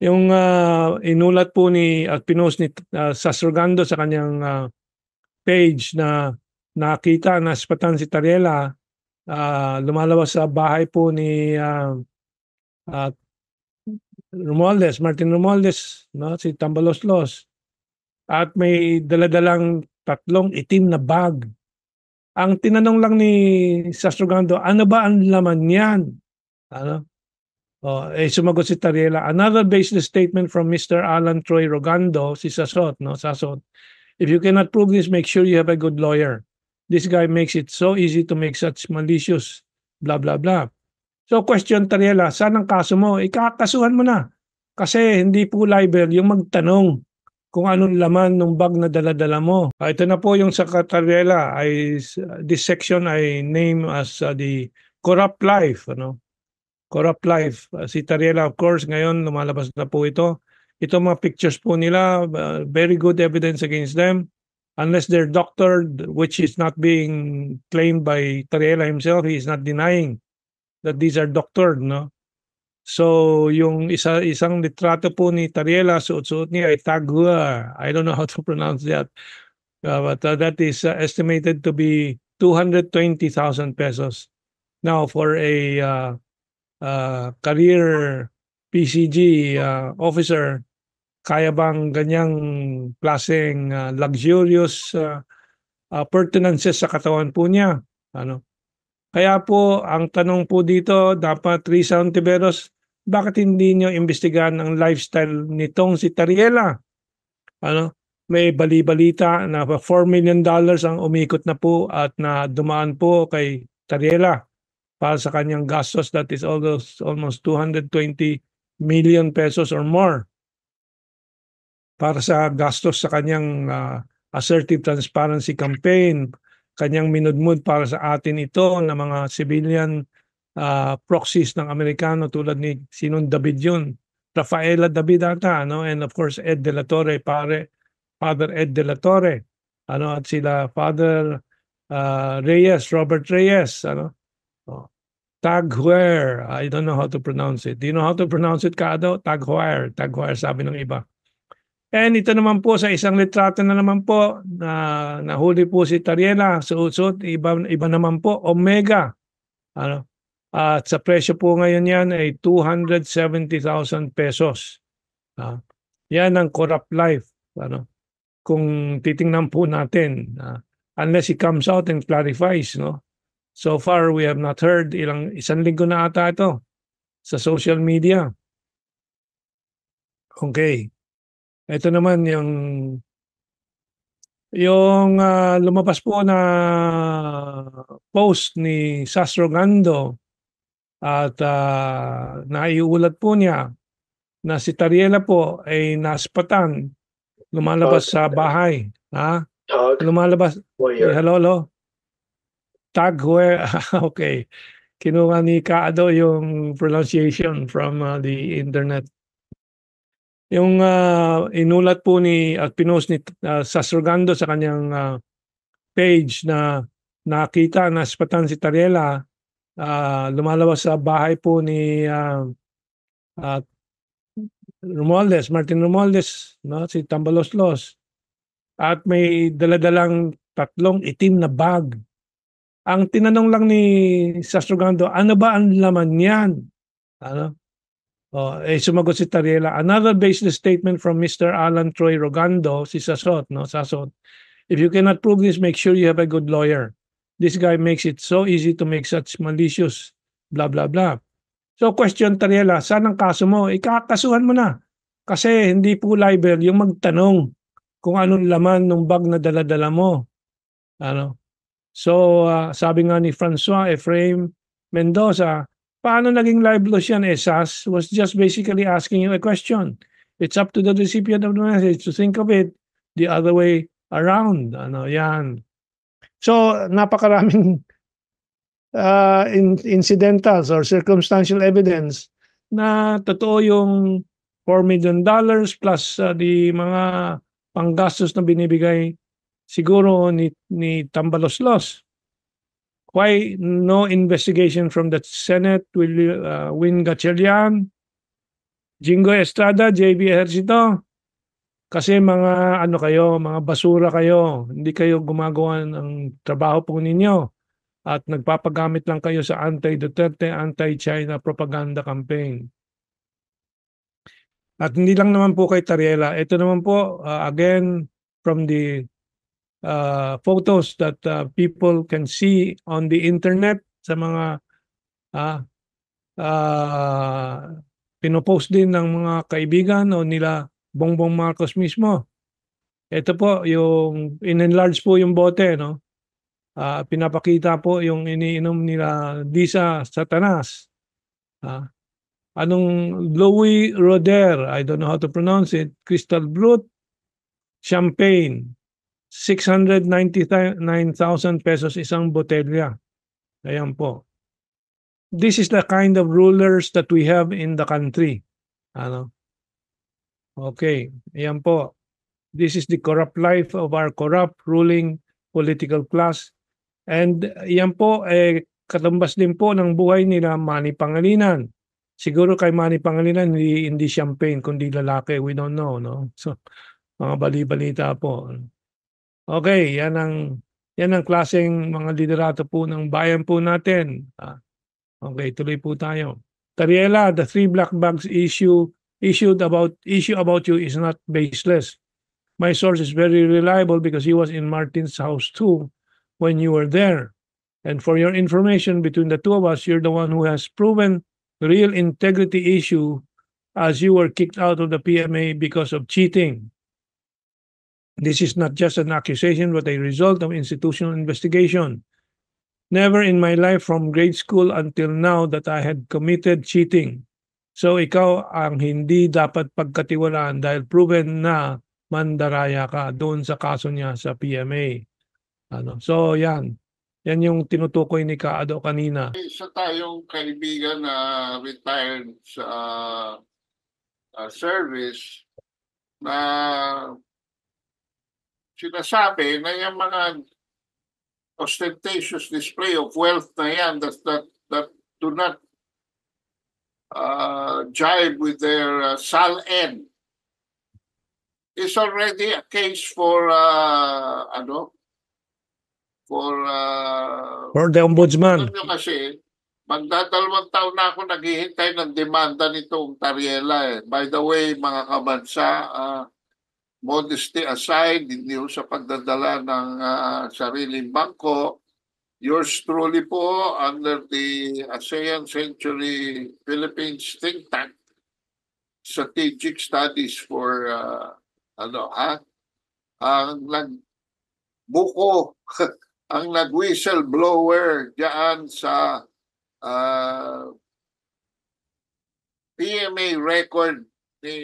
Yung inulat po ni at pinost ni Sastrogando sa kanyang page na nakita na naspatan si Tariela lumalabas sa bahay po ni ah, Martin Romualdez, no, si Tambaloslos, at may daladalang tatlong itim na bag. Ang tinanong lang ni Sastrogando, ano ba ang laman niyan? Ano? Sumagot si Tariela, another baseless statement from Mr. Alan Troy Rogando, si Sasot, no? Sasot. If you cannot prove this, make sure you have a good lawyer. This guy makes it so easy to make such malicious blah blah blah. So question Tariela, saan ang kaso mo? Ikakasuhan mo na. Kasi hindi po libel yung magtanong kung anong laman ng bag na dala-dala mo. Ito na po yung sa Tariela. This section I name as the corrupt life. Ano? Corrupt life. Si Tariela, of course, ngayon lumalabas na po ito. Ito mga pictures po nila, very good evidence against them. Unless they're doctored, which is not being claimed by Tariela himself, he is not denying that these are doctored, no? So, yung isang litrato po ni Tariela, suot-suot niya ay tagua. I don't know how to pronounce that. But that is estimated to be 220,000 pesos. Now, for a career PCG officer, kaya bang ganyang klaseng luxurious pertinences sa katawan po niya? Ano? Kaya po, ang tanong po dito, dapat Risa Ontiveros, bakit hindi nyo imbestigahan ang lifestyle nitong si Tariela? Ano? May bali-balita na $4 million ang umikot na po at na dumaan po kay Tariela para sa kanyang gastos, that is almost 220 million pesos or more para sa gastos sa kanyang assertive transparency campaign, kanyang minudmud para sa atin ito na mga civilian proxies ng Amerikano tulad ni sinong David yun, Rafaela David ata, no? And of course Ed De La Torre, Father Ed De La Torre, ano, at sila Father Reyes, Robert Reyes, ano. Taghuer. I don't know how to pronounce it. Do you know how to pronounce it, Kado? Taghuer. Taghuer, sabi ng iba. And ito naman po sa isang litrato na naman po na nahuli po si Tariela. Suot-suot, iba naman po, Omega. Ano? At sa presyo po ngayon yan ay 270,000 pesos. Yan ang corrupt life. Ano? Kung titingnan po natin, unless he comes out and clarifies, no? So far, we have not heard, isang linggo na ata ito sa social media. Okay. Ito naman yung lumabas po na post ni Sastrogando at naiulat po niya na si Tariela po ay naspatan, lumalabas sa bahay. Lumalabas. Hello. Taghuer. Okay. Kinuha ni Kaado yung pronunciation from the internet. Yung inulat po ni at pinost ni Sastrogando sa kanyang page na nakita na naspatan si Tariela lumalabas sa bahay po ni Martin Romualdez, no, si Tambaloslos, at may daladalang tatlong itim na bag. Ang tinanong lang ni Sastrogando, ano ba ang laman niyan? Ano? Sumagot si Tariela, another baseless statement from Mr. Alan Troy Rogando, si Sasot, no? Sasot. If you cannot prove this, make sure you have a good lawyer. This guy makes it so easy to make such malicious blah blah blah. So question Tariela, saan ang kaso mo? Ikakasuhan mo na. Kasi hindi po libel yung magtanong kung anong laman ng bag na dala-dala mo. Ano? So, sabi nga ni Francois Efraim Mendoza, paano naging libelous yan? SAS was just basically asking you a question. It's up to the recipient of the message to think of it the other way around. Ano, yan. So, napakaraming incidentals or circumstantial evidence na totoo yung $4 million plus di mga panggastos na binibigay siguro ni Tambaloslos. Why no investigation from the Senate? Win Gatchalian? Jingo Estrada, JB Ejercito, kasi mga ano kayo, mga basura kayo. Hindi kayo gumagawa ng trabaho po ninyo at nagpapagamit lang kayo sa anti-Duterte, anti-China propaganda campaign. At hindi lang naman po kay Tariela. Ito naman po, again, from the photos that people can see on the internet sa mga uh, pinopost din ng mga kaibigan o nila Bongbong Marcos mismo. Ito po yung in-enlarge po yung bote, no? Pinapakita po yung iniinom nila Disa Satanas. Anong Louis Roder, I don't know how to pronounce it, Crystal Brut, Champagne, 699,000 pesos isang botelya. Ayan po. This is the kind of rulers that we have in the country. Ano? Okay, ayan po. This is the corrupt life of our corrupt ruling political class. And yan po, katumbas din po ng buhay nila Manny Pangilinan. Siguro kay Manny Pangilinan, hindi champagne, kundi lalaki. We don't know, no? So, mga bali-balita po. Okay, yan ang klaseng mga liderato po ng bayan po natin. Okay, tuloy po tayo. Tariela, the 3 black bags issue about you is not baseless. My source is very reliable because he was in Martin's house too when you were there. And for your information, between the two of us, you're the one who has proven the real integrity issue as you were kicked out of the PMA because of cheating. This is not just an accusation but a result of institutional investigation. Never in my life from grade school until now that I had committed cheating. So ikaw ang hindi dapat pagkatiwalaan dahil proven na mandaraya ka doon sa kaso niya sa PMA. So yan. Yan yung tinutukoy ni Kaado kanina. Isa tayong kaibigan na retired sa service na sinasabi na yung mga ostentatious display of wealth na yan that do not jibe with their SAL-N is already a case for the ombudsman. Kasi magdadalawang taon na ako naghihintay ng demanda nitong Tariela. By the way, mga kabansa, modesty aside, hindi ho sa pagdadala ng sariling bangko, yours truly po under the ASEAN Century Philippines think tank, strategic studies for ang nagbuko ang nag-whistleblower diyan sa PMA record ni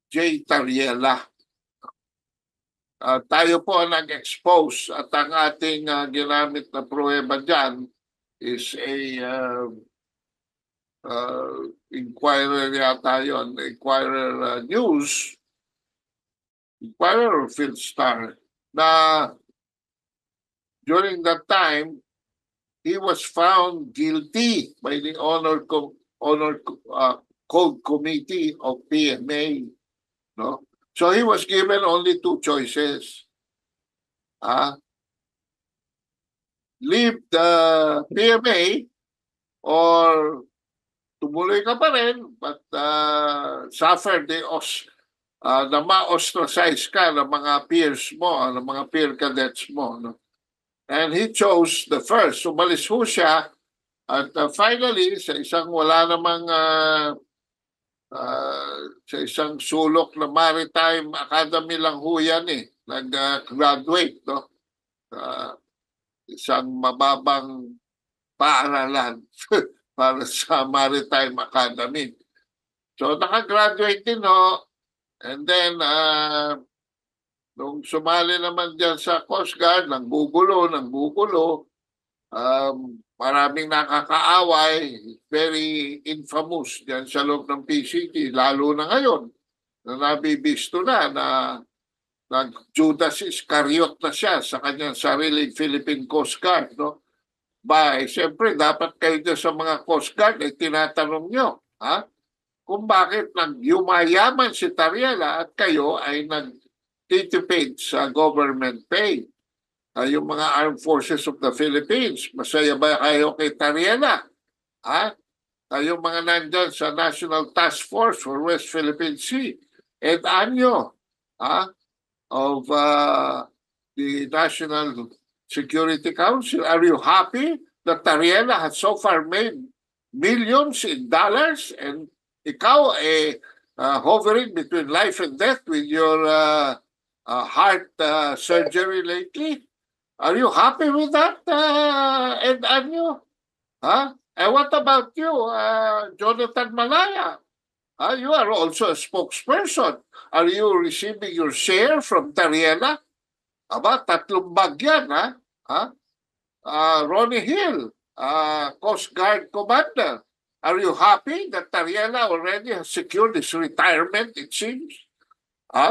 J. Tariela. Tayo po ang nag-expose at ang ating ginamit na pruweba dyan is a Inquirer yata yun, Inquirer News, Inquirer or Philstar, na during that time, he was found guilty by the Honor Code Committee of PMA. No? So he was given only 2 choices. Leave the PMA or tumuloy ka pa rin but suffer na ma-ostracize ka ng mga peers mo, ng mga peer cadets mo. No? And he chose the first. Umalis ho siya at finally sa isang wala namang sa isang sulok na Maritime Academy lang ho yan nag-graduate, no? Isang mababang paaralan para sa Maritime Academy. So nakagraduate din ho. And then nung sumali naman dyan sa Coast Guard, nanggugulo, maraming nakakaaway, very infamous diyan sa loob ng PCT, lalo na ngayon na nabibisto na Judas Iscariot na siya sa kanyang sariling Philippine Coast Guard. No? Siyempre, dapat kayo dyan sa mga Coast Guard, tinatanong nyo, kung bakit yumayaman si Tariela at kayo ay nagtitipid sa government pay. Yung mga Armed Forces of the Philippines, masaya ba kayo kay Tariela? Ha? Yung mga nandyan sa National Task Force for West Philippine Sea, Ed Anyo, of the National Security Council, are you happy that Tariela has so far made millions in dollars and ikaw hovering between life and death with your heart surgery lately? Are you happy with that, Ed Anyo? And what about you, Jonathan Malaya? You are also a spokesperson. Are you receiving your share from Tariela? Aba, 3 bag yan, Ronnie Hill, Coast Guard Commander. Are you happy that Tariela already has secured his retirement, it seems?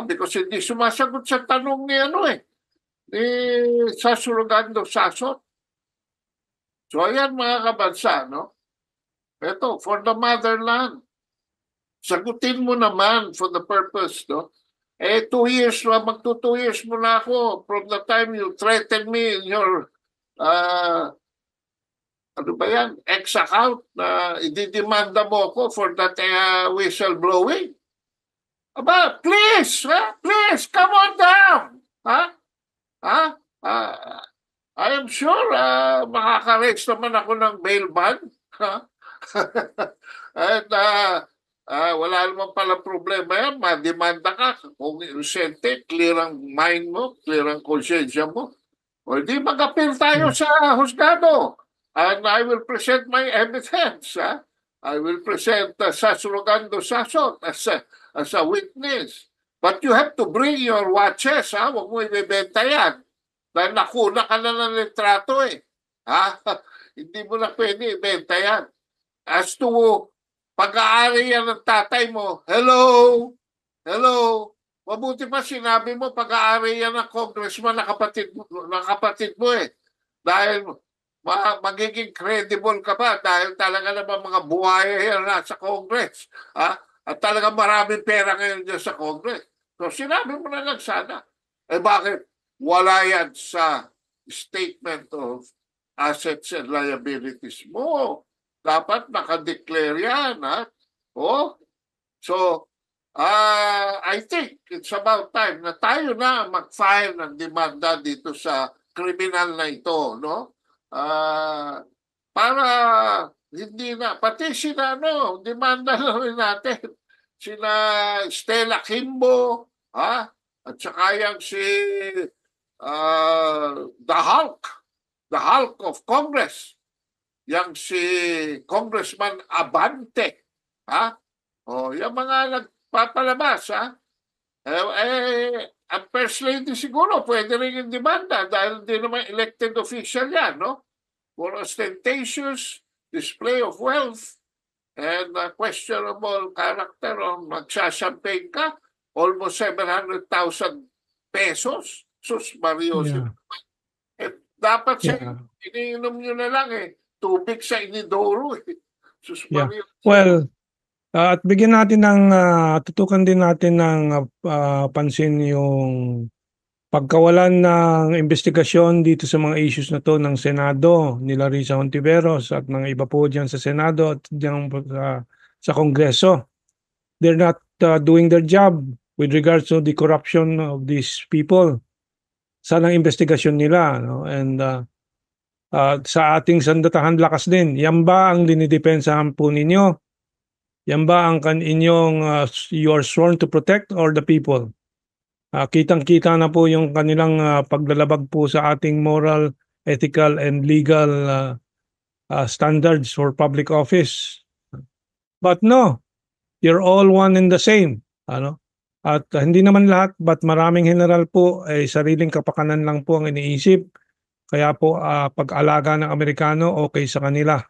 Because hindi sumasagot sa tanong ni ni Sasurugando Sasot. So ayan mga kabansa, no? Ito, for the motherland. Sagutin mo naman for the purpose, no? 2 years na, magto 2 years mo na ako from the time you threatened me in your ano ba yan? Ex-account na ididemanda mo ako for that whistleblowing. Aba, please, please, come on down. I am sure makaka-raise naman ako ng bail bond. And wala naman pala problema yan. Mademanda ka. Kung inosente, clear ang mind mo, clear ang konsensya mo. O di mag-appeal tayo sa husgado. And I will present my evidence. I will present Sasurugando Sasot as a witness. But you have to bring your watches. Huwag mo ibebenta yan. Dahil nakuna ka na ng litrato Hindi mo na pwede ibenta yan. As to pag-aari yan ng tatay mo, hello, mabuti pa sinabi mo pag-aari yan ng congressman na kapatid mo Dahil magiging credible ka pa dahil talaga naman mga buhaya yan sa Congress. At talaga maraming pera ngayon dyan sa Congress. So sinabi mo na lang sana. Bakit? Wala yan sa statement of assets and liabilities mo. Dapat nakadeclare yan. So, I think it's about time na tayo na mag-file ng demanda dito sa kriminal na ito, no? Para hindi na, pati sina, demanda na rin natin. Sina Stella Kimbo, at saka yung si the Hulk of Congress, yang si Congressman Abante, yung mga nagpapalabas, ang First Lady siguro pwede rin yung demanda dahil hindi naman elected official yan, no? For ostentatious display of wealth and questionable character o magsasampaign ka, almost 700,000 pesos. Sus, Mario. Yeah. Dapat iniinom nyo na lang tubig sa inidoro. Sus, Mario. Well, at bigyan natin ng, tutukan din natin ng pansin yung pagkawalan ng investigasyon dito sa mga issues na to ng Senado, nila Risa Hontiveros at mga iba po dyan sa Senado at dyan sa Kongreso. They're not doing their job with regards to the corruption of these people. Sana ang investigasyon nila, no? And sa ating sandatahan lakas din, yan ba ang dinidepensahan po ninyo? Yan ba ang inyong you are sworn to protect or the people? Kitang-kita na po yung kanilang paglalabag po sa ating moral, ethical, and legal standards for public office. But no, you're all one and the same. At hindi naman lahat, but maraming general po ay sariling kapakanan lang po ang iniisip. Kaya po pag-alaga ng Amerikano okay sa kanila.